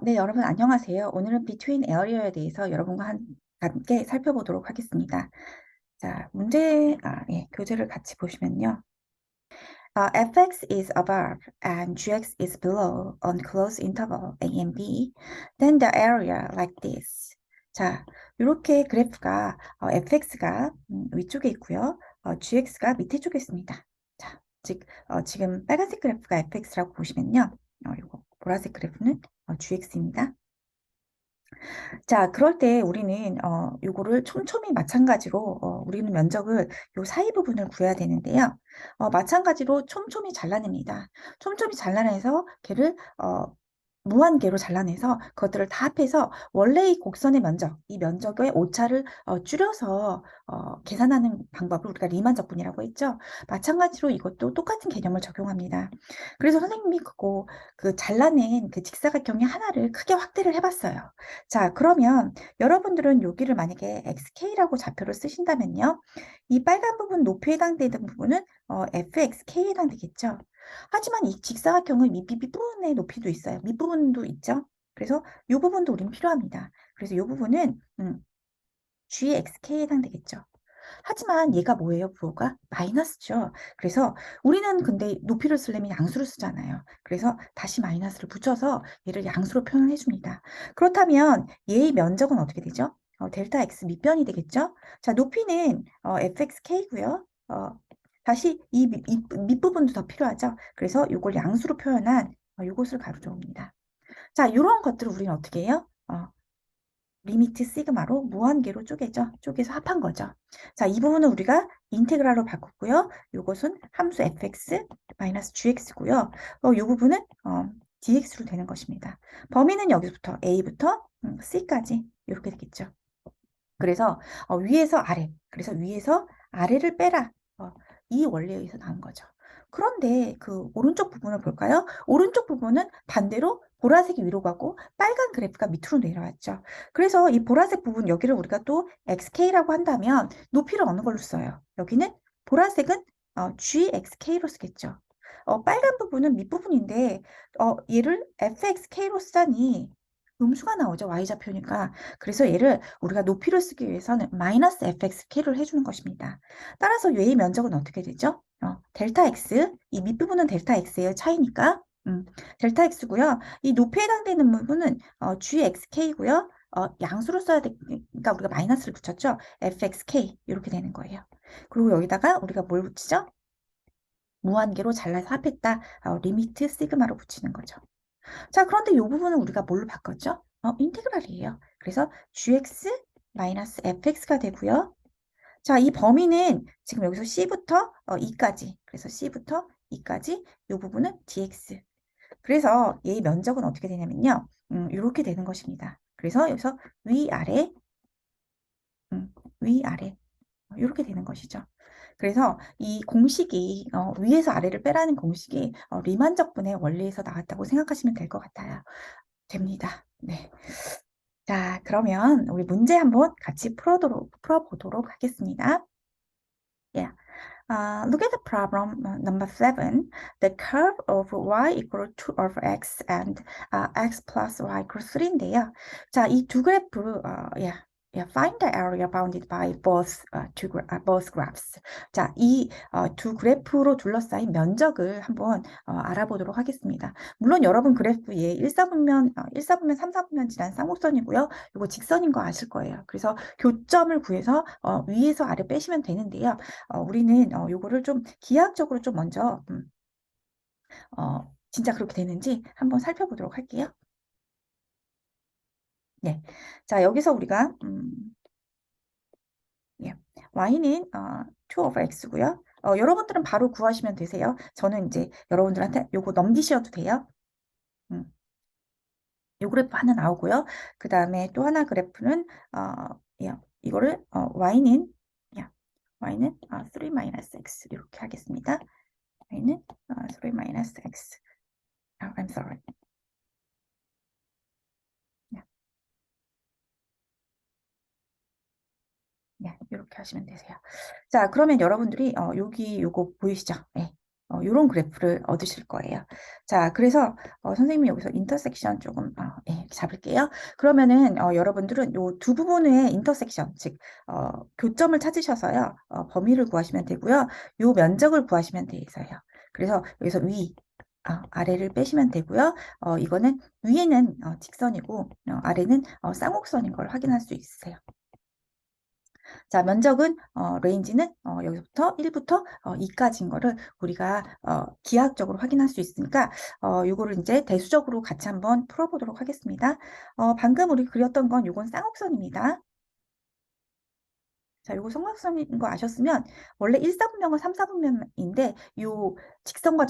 네, 여러분 안녕하세요. 오늘은 Between Area에 대해서 여러분과 함께 살펴보도록 하겠습니다. 자, 예, 교재를 같이 보시면요. fx is above and gx is below on closed interval a and b, then the area like this. 자, 이렇게 그래프가 fx가 위쪽에 있고요. gx가 밑에 쪽에 있습니다. 자, 지금 빨간색 그래프가 fx라고 보시면요. 이거 보라색 그래프는 gx입니다. 자, 그럴 때 우리는 요거를 촘촘히 마찬가지로 우리는 면적을 요 사이 부분을 구해야 되는데요. 마찬가지로 촘촘히 잘라냅니다. 촘촘히 잘라내서 걔를 무한계로 잘라내서 그것들을 다 합해서 원래의 곡선의 면적, 이 면적의 오차를 줄여서 계산하는 방법을 우리가 리만 적분이라고 했죠. 마찬가지로 이것도 똑같은 개념을 적용합니다. 그래서 선생님이 그 잘라낸 그 직사각형의 하나를 크게 확대를 해봤어요. 자, 그러면 여러분들은 여기를 만약에 xk라고 좌표를 쓰신다면요. 이 빨간 부분 높이에 해당되는 부분은 fxk에 해당되겠죠. 하지만 이 직사각형은 밑부분의 높이도 있어요. 밑부분도 있죠. 그래서 이 부분도 우리는 필요합니다. 그래서 이 부분은 gxk에 해당되겠죠. 하지만 얘가 뭐예요? 부호가 마이너스죠. 그래서 우리는 근데 높이를 쓰려면 양수를 쓰잖아요. 그래서 다시 마이너스를 붙여서 얘를 양수로 표현해 줍니다. 그렇다면 얘의 면적은 어떻게 되죠? 델타 x 밑변이 되겠죠? 자, 높이는 fxk고요. 다시 이 밑부분도 더 필요하죠. 그래서 이걸 양수로 표현한 이것을 가로줍니다. 자, 이런 것들을 우리는 어떻게 해요? 리미트 시그마로 무한계로 쪼개죠. 쪼개서 합한 거죠. 자, 이 부분은 우리가 인테그랄로 바꿨고요. 이것은 함수 fx 마이너스 gx고요. 이 부분은 dx로 되는 것입니다. 범위는 여기서부터 a부터 c까지 이렇게 되겠죠. 그래서 위에서 아래, 그래서 위에서 아래를 빼라. 이 원리에 의해서 나온 거죠. 그런데 그 오른쪽 부분을 볼까요? 오른쪽 부분은 반대로 보라색이 위로 가고 빨간 그래프가 밑으로 내려왔죠. 그래서 이 보라색 부분 여기를 우리가 또 xk라고 한다면 높이를 어느 걸로 써요? 여기는 보라색은 gxk로 쓰겠죠. 빨간 부분은 밑부분인데 얘를 fxk로 쓰자니 음수가 나오죠. y좌표니까. 그래서 얘를 우리가 높이를 쓰기 위해서는 마이너스 fxk를 해주는 것입니다. 따라서 얘의 면적은 어떻게 되죠? 델타 x, 이 밑부분은 델타 x의 차이니까 델타 x고요. 이 높이에 해당되는 부분은 gxk고요. 양수로 써야 되니까 우리가 마이너스를 붙였죠. fxk 이렇게 되는 거예요. 그리고 여기다가 우리가 뭘 붙이죠? 무한계로 잘라서 합했다. 리미트 시그마로 붙이는 거죠. 자, 그런데 이 부분은 우리가 뭘로 바꿨죠? 인테그랄이에요. 그래서 gx 마이너스 fx가 되고요. 자, 이 범위는 지금 여기서 c부터 2까지, 그래서 c부터 2까지 이 부분은 dx. 그래서 얘의 면적은 어떻게 되냐면요. 이렇게 되는 것입니다. 그래서 여기서 위아래, 위아래 이렇게 되는 것이죠. 그래서 이 공식이 위에서 아래를 빼라는 공식이 리만적분의 원리에서 나왔다고 생각하시면 될 것 같아요. 됩니다. 네. 자, 그러면 우리 문제 한번 같이 풀어보도록 하겠습니다. Yeah. Look at the problem number 7. The curve of y equal to of x and x plus y equals 3인데요. 자, 이 두 그래프, find the area bounded by both graphs. 자, 이 두 그래프로 둘러싸인 면적을 한번 알아보도록 하겠습니다. 물론 여러분 그래프에 1사분면, 1사분면, 3사분면 지난 쌍곡선이고요. 이거 직선인 거 아실 거예요. 그래서 교점을 구해서 위에서 아래 빼시면 되는데요. 우리는 요거를 좀 기하학적으로 좀 먼저 진짜 그렇게 되는지 한번 살펴보도록 할게요. 네. 자, 여기서 우리가 예. y는 2 over x고요. 여러분들은 바로 구하시면 되세요. 저는 이제 여러분들한테 요거 넘기셔도 돼요. 음, 요 그래프 하나 나오고요. 그 다음에 또 하나 그래프는 이거를 y는 y는 3 minus x 이렇게 하겠습니다. y는 3 minus x. I'm sorry. 네, 네, 이렇게 하시면 되세요. 자, 그러면 여러분들이 여기 요거 보이시죠? 네. 이런 그래프를 얻으실 거예요. 자, 그래서 선생님이 여기서 인터섹션 조금 예, 잡을게요. 그러면은 여러분들은 요 두 부분의 인터섹션, 즉 교점을 찾으셔서요. 범위를 구하시면 되고요. 요 면적을 구하시면 되세요. 그래서 여기서 아래를 빼시면 되고요. 이거는 위에는 직선이고 아래는 쌍곡선인 걸 확인할 수 있으세요. 자, 면적은 레인지는 여기서부터 1부터 2까지인 거를 우리가 기하학적으로 확인할 수 있으니까 요거를 이제 대수적으로 같이 한번 풀어보도록 하겠습니다. 방금 우리 그렸던 건 요건 쌍곡선입니다. 자, 요거 삼각형인 거 아셨으면 원래 1사분면과 3사분면인데 요 직선과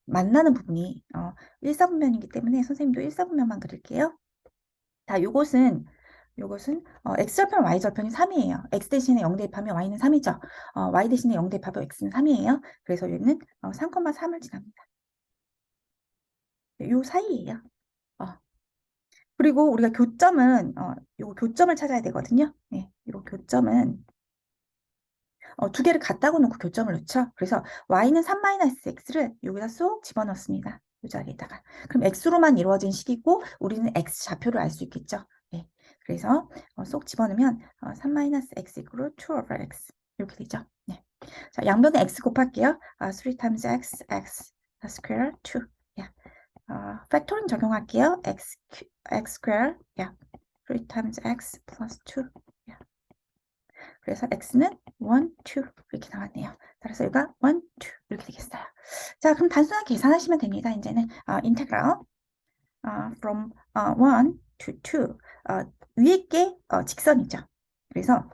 만나는 부분이 1사분면이기 때문에 선생님도 1사분면만 그릴게요. 자, 요것은 x절편, y절편이 3이에요. x 대신에 0 대입하면 y는 3이죠. y 대신에 0 대입하면 x는 3이에요. 그래서 얘는 3,3을 지납니다. 요 사이예요. 그리고 우리가 요 교점을 찾아야 되거든요. 네, 요 교점은 두 개를 갖다고 놓고 교점을 넣죠. 그래서 y는 3-x를 여기다 쏙 집어넣습니다. 이 자리에다가. 그럼 x로만 이루어진 식이고 우리는 x 좌표를 알 수 있겠죠. 네. 그래서 쏙 집어넣으면 3-x equal 2 over x 이렇게 되죠. 네. 자, 양변에 x 곱할게요. 3 times x square 2. 야. 팩토링 적용할게요. x square. 야. 3 times x plus 2. 야. 그래서 x는 1, 2 이렇게 나왔네요. 따라서 여기가 1, 2 이렇게 되겠어요. 자, 그럼 단순하게 계산하시면 됩니다. 이제는 인테그랄 from 1 to 2 위에 게 직선이죠. 그래서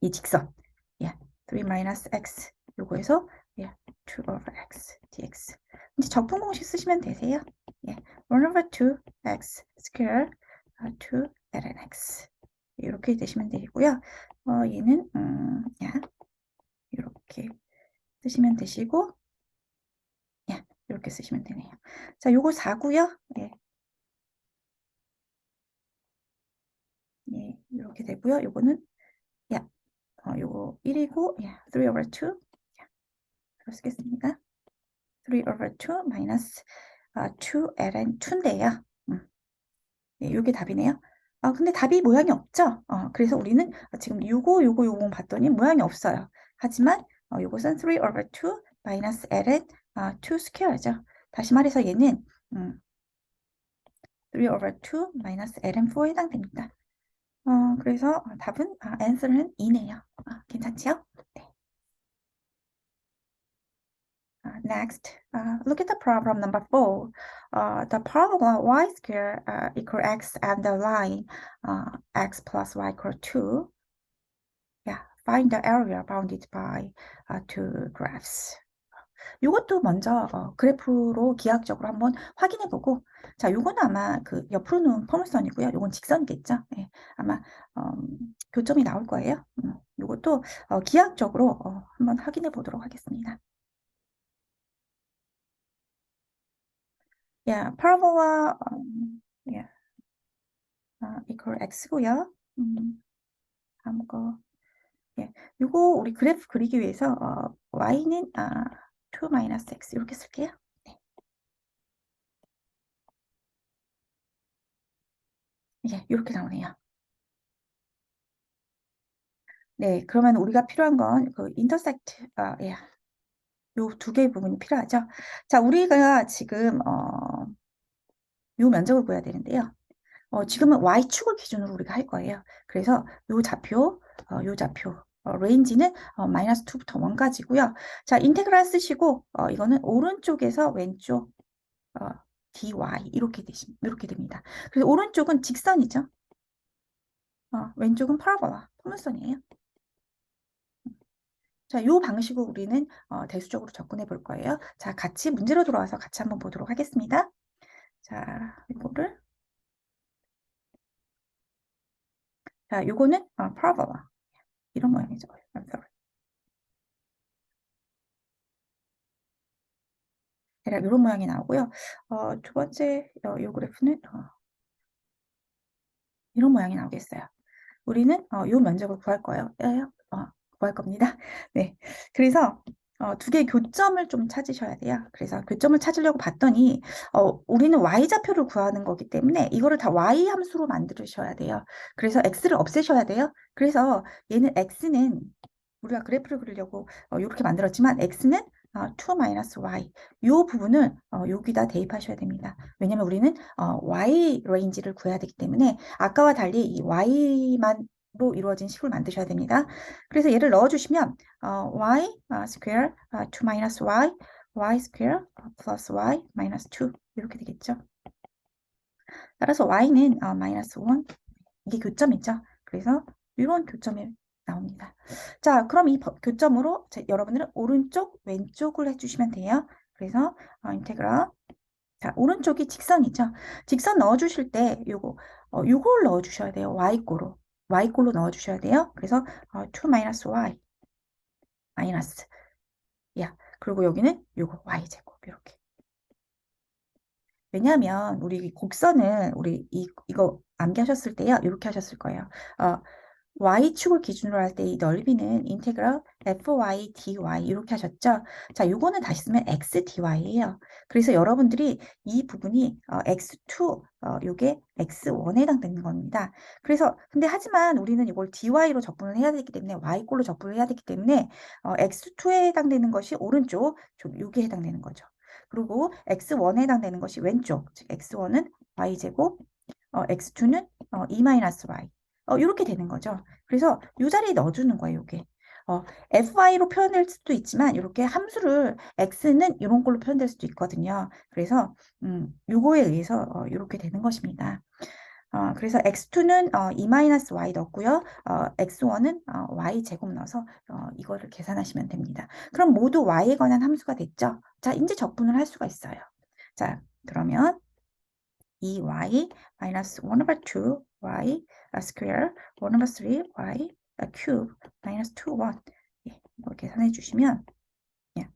이 직선 yeah, 3 minus x 요거에서 yeah, 2 over x dx 이제 적분 공식 쓰시면 되세요. yeah, 1 over 2 x square 2 ln x 이렇게 되시면 되고요. 얘는 이렇게 쓰시면 되시고, 이렇게 쓰시면 되네요. 자, 요거 4고요. 예, 예, 이렇게 되고요. 요거는 요거 1이고, 3 over 2. 이렇게 쓰겠습니다. 3 over 2 minus 2 ln 2인데요. 네, 요게 답이네요. 근데 답이 모양이 없죠? 그래서 우리는 지금 요거 봤더니 모양이 없어요. 하지만 요것은 3 over 2 minus ln 2 square죠. 다시 말해서 얘는 3 over 2 minus ln 4에 해당됩니다. 그래서 답은 answer는 2네요. 괜찮지요? 네. Next, look at the problem number 4. The parabola y square equal x and the line x plus y equal 2. Yeah, find the area bounded by two graphs. 이것도 먼저 그래프로 기하학적으로 한번 확인해보고, 자, 요거는 아마 그 옆으로는 포물선이고요. 요건 직선이겠죠. 네, 아마 교점이 나올 거예요. 요것도 기하학적으로 한번 확인해 보도록 하겠습니다. parabola yeah, equal x고요. 다음 거. 요거 우리 그래프 그리기 위해서 y는 2 x 이렇게 쓸게요. 네. 이렇게 나오네요. 네, 그러면 우리가 필요한 건 그 인터섹트, 요 두 개의 부분이 필요하죠. 자, 우리가 지금 요 면적을 구해야 되는데요. 지금은 y축을 기준으로 우리가 할 거예요. 그래서 요 좌표, 레인지는 마이너스 2부터 1까지고요. 자, 인테그랄 쓰시고 이거는 오른쪽에서 왼쪽 dy 이렇게 됩니다. 그래서 오른쪽은 직선이죠. 왼쪽은 파라볼라, 포물선이에요. 자, 요 방식으로 우리는 대수적으로 접근해 볼 거예요. 자, 같이 문제로 들어와서 같이 한번 보도록 하겠습니다. 자, 요거는 parabola 이런 모양이죠. I'm sorry. 대략 이런 모양이 나오고요. 두 번째 요 그래프는 이런 모양이 나오겠어요. 우리는 요 면적을 구할 거예요. 구할 겁니다. 네. 그래서 두 개의 교점을 좀 찾으셔야 돼요. 그래서 교점을 찾으려고 봤더니 우리는 y좌표를 구하는 거기 때문에 이거를 다 y 함수로 만드셔야 돼요. 그래서 x를 없애셔야 돼요. 그래서 얘는 x는 우리가 그래프를 그리려고 이렇게 만들었지만 x는 2 마이너스 y 이 부분을 여기다 대입하셔야 됩니다. 왜냐면 우리는 y 레인지를 구해야 되기 때문에 아까와 달리 이 y만로 이루어진 식을 만드셔야 됩니다. 그래서 얘를 넣어주시면 y square 2 minus y y square plus y minus 2 이렇게 되겠죠. 따라서 y는 마이너스 1 이게 교점이죠. 그래서 이런 교점이 나옵니다. 자, 그럼 이 교점으로 여러분들은 오른쪽, 왼쪽을 해주시면 돼요. 그래서 인테그랄 자, 오른쪽이 직선이죠. 직선 넣어주실 때 요걸 넣어주셔야 돼요. y꼴로 넣어주셔야 돼요. 그래서 2 마이너스 y 마이너스 야 그리고 여기는 요거 y제곱 이렇게. 왜냐하면 우리 곡선을 우리 이거 암기하셨을 때요. 이렇게 하셨을 거예요. y축을 기준으로 할 때 이 넓이는 인테그럴 fy dy 이렇게 하셨죠. 자, 요거는 다시 쓰면 x dy예요. 그래서 여러분들이 이 부분이 x2 요게 x1에 해당되는 겁니다. 그래서 근데 하지만 우리는 이걸 dy로 적분을 해야 되기 때문에 y꼴로 적분을 해야 되기 때문에 x2에 해당되는 것이 오른쪽, 요게 해당되는 거죠. 그리고 x1에 해당되는 것이 왼쪽, 즉 x1은 y제곱, x2는 2-y. 이렇게 되는 거죠. 그래서 이 자리에 넣어주는 거예요, 이게. fy로 표현될 수도 있지만 이렇게 함수를 x는 이런 걸로 표현될 수도 있거든요. 그래서 요거에 의해서 이렇게 되는 것입니다. 그래서 x2는 2-y 넣었고요. x1은 y 제곱 넣어서 이거를 계산하시면 됩니다. 그럼 모두 y에 관한 함수가 됐죠? 자, 이제 적분을 할 수가 있어요. 자, 그러면 이 y 마이너스 1 over 2 y square 1 over 3 y cube 마이너스 2 1 예, 이걸 계산해 주시면 예,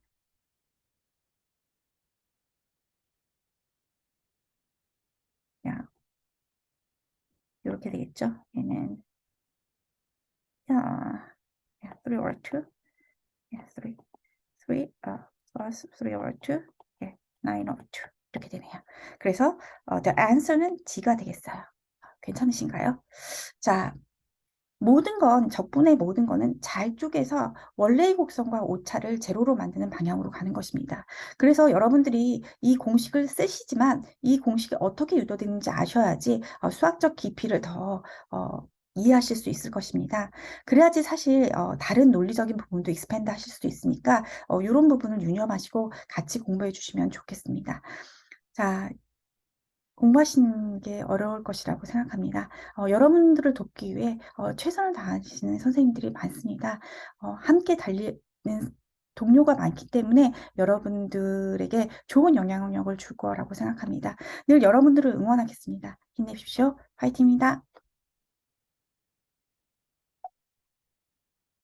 야, 이렇게 되겠죠? 얘는 야, 3 over 2 예, 3 plus 3 over 2 예, 9 over 2 이렇게 되네요. 그래서 the answer는 G가 되겠어요. 괜찮으신가요? 자, 적분의 모든 거는 잘 쪼개서 원래의 곡선과 오차를 제로로 만드는 방향으로 가는 것입니다. 그래서 여러분들이 이 공식을 쓰시지만 이 공식이 어떻게 유도되는지 아셔야지 수학적 깊이를 더 이해하실 수 있을 것입니다. 그래야지 사실 다른 논리적인 부분도 익스펜드 하실 수도 있으니까 이런 부분을 유념하시고 같이 공부해 주시면 좋겠습니다. 자, 공부하시는 게 어려울 것이라고 생각합니다. 여러분들을 돕기 위해 최선을 다하시는 선생님들이 많습니다. 함께 달리는 동료가 많기 때문에 여러분들에게 좋은 영향력을 줄 거라고 생각합니다. 늘 여러분들을 응원하겠습니다. 힘내십시오. 화이팅입니다.